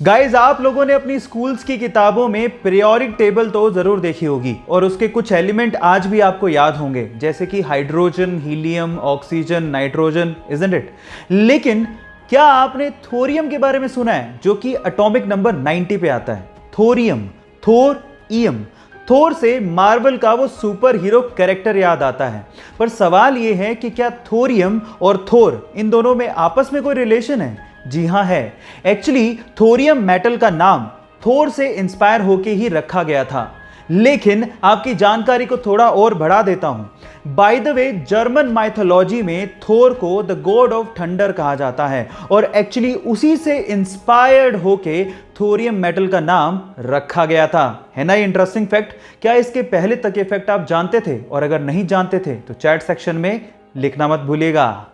Guys, आप लोगों ने अपनी स्कूल्स की किताबों में पीरियोडिक टेबल तो जरूर देखी होगी और उसके कुछ एलिमेंट आज भी आपको याद होंगे, जैसे कि hydrogen, helium, oxygen, nitrogen, isn't it. लेकिन क्या आपने थोरियम के बारे में सुना है, जो कि एटॉमिक नंबर 90 पे आता है? थोरियम, थोर ईयम। थोर से मार्वल का वो सुपर हीरो कैरेक्टर याद आता है, पर सवाल ये है कि क्या थोरियम और थोर इन दोनों में आपस में कोई रिलेशन है? जी हां, है। एक्चुअली थोरियम मेटल का नाम थोर से इंस्पायर होके ही रखा गया था। लेकिन आपकी जानकारी को थोड़ा और बढ़ा देता हूं। By the way, German mythology में थोर को द गॉड ऑफ थंडर कहा जाता है और एक्चुअली उसी से इंस्पायर्ड होके थोरियम मेटल का नाम रखा गया था। है ना ये इंटरेस्टिंग फैक्ट? क्या इसके पहले तक ये फैक्ट आप जानते थे? और अगर नहीं जानते थे तो चैट सेक्शन में लिखना मत भूलिएगा।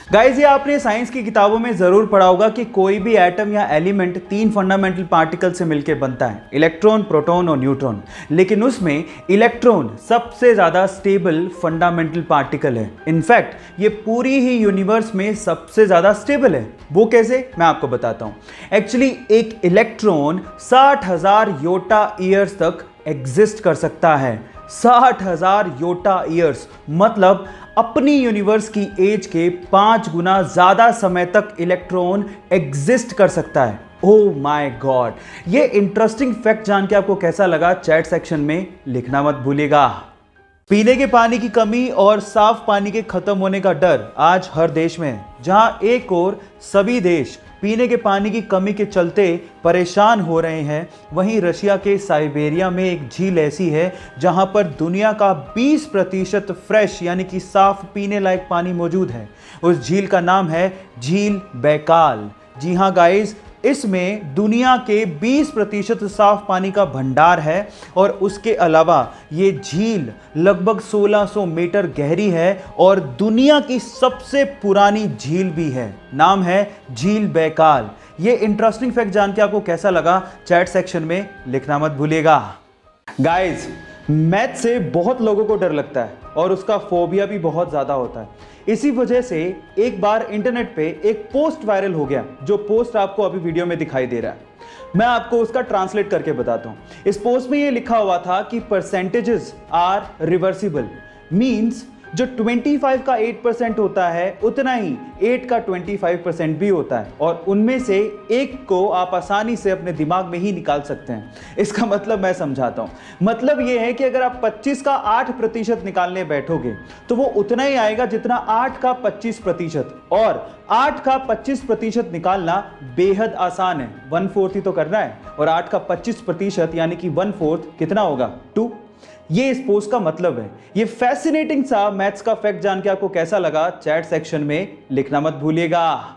गाइस, ये आपने साइंस की किताबों में जरूर पढ़ा होगा कि कोई भी एटम या एलिमेंट 3 फंडामेंटल पार्टिकल से मिलकर बनता है, इलेक्ट्रॉन, प्रोटॉन और न्यूट्रॉन। लेकिन उसमें इलेक्ट्रॉन सबसे ज्यादा स्टेबल फंडामेंटल पार्टिकल है। इनफैक्ट ये पूरी ही यूनिवर्स में सबसे ज्यादा स्टेबल है। वो कैसे, मैं आपको बताता हूं। एक्चुअली एक इलेक्ट्रॉन 60,000 योटा ईयर्स तक एग्जिस्ट कर सकता है। 60,000 योटा ईयर्स मतलब अपनी यूनिवर्स की एज के 5 गुना ज्यादा समय तक इलेक्ट्रॉन एग्जिस्ट कर सकता है। Oh my God! ये इंटरेस्टिंग फैक्ट जान के आपको कैसा लगा, चैट सेक्शन में लिखना मत भूलिएगा। पीने के पानी की कमी और साफ पानी के खत्म होने का डर आज हर देश में है। जहां एक और सभी देश पीने के पानी की कमी के चलते परेशान हो रहे हैं, वहीं रशिया के साइबेरिया में एक झील ऐसी है जहां पर दुनिया का 20% फ्रेश यानी कि साफ पीने लायक पानी मौजूद है। उस झील का नाम है झील बैकाल। जी हाँ गाइस, इसमें दुनिया के 20% साफ पानी का भंडार है और उसके अलावा ये झील लगभग 1600 मीटर गहरी है और दुनिया की सबसे पुरानी झील भी है। नाम है झील बैकाल। ये इंटरेस्टिंग फैक्ट जान के आपको कैसा लगा, चैट सेक्शन में लिखना मत भूलिएगा। गाइस, मैथ से बहुत लोगों को डर लगता है और उसका फोबिया भी बहुत ज्यादा होता है। इसी वजह से एक बार इंटरनेट पे एक पोस्ट वायरल हो गया, जो पोस्ट आपको अभी वीडियो में दिखाई दे रहा है। मैं आपको उसका ट्रांसलेट करके बताता हूं। इस पोस्ट में ये लिखा हुआ था कि परसेंटेजेस आर रिवर्सिबल, मींस जो 25 का 8% होता है उतना ही 8 का 25% भी होता है और उनमें से एक को आप आसानी से अपने दिमाग में ही निकाल सकते हैं। इसका मतलब मैं समझाता हूं। मतलब यह है कि अगर आप 25 का 8% निकालने बैठोगे तो वो उतना ही आएगा जितना 8 का 25%, और 8 का 25% निकालना बेहद आसान है। 1/4 ही तो करना है और 8 का 25% यानी कि 1/4 कितना होगा? 2। ये इस पोस्ट का मतलब है। ये फैसिनेटिंग सा मैथ्स का फैक्ट जान के आपको कैसा लगा, चैट सेक्शन में लिखना मत भूलिएगा।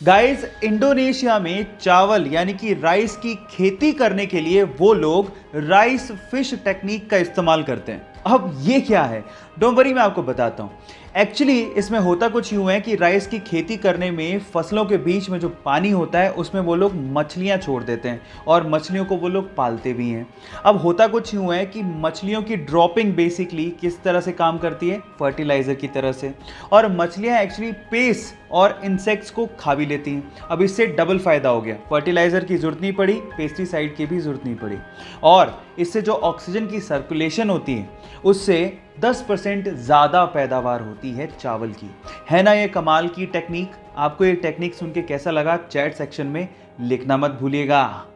गाइस, इंडोनेशिया में चावल यानी कि राइस की खेती करने के लिए वो लोग राइस फिश टेक्निक का इस्तेमाल करते हैं। अब ये क्या है, डोंट वरी, मैं आपको बताता हूँ। एक्चुअली इसमें होता कुछ यूं है कि राइस की खेती करने में फसलों के बीच में जो पानी होता है उसमें वो लोग मछलियां छोड़ देते हैं और मछलियों को वो लोग पालते भी हैं। अब होता कुछ यूं है कि मछलियों की ड्रॉपिंग बेसिकली किस तरह से काम करती है, फर्टिलाइजर की तरह से, और मछलियां एक्चुअली पेस्ट और इंसेक्ट्स को खा भी लेती हैं। अब इससे डबल फायदा हो गया, फर्टिलाइजर की जरूरत नहीं पड़ी, पेस्टिसाइड की भी जरूरत नहीं पड़ी, और इससे जो ऑक्सीजन की सर्कुलेशन होती है उससे 10% ज़्यादा पैदावार होती है चावल की। है ना ये कमाल की टेक्निक? आपको ये टेक्निक सुन के कैसा लगा, चैट सेक्शन में लिखना मत भूलिएगा।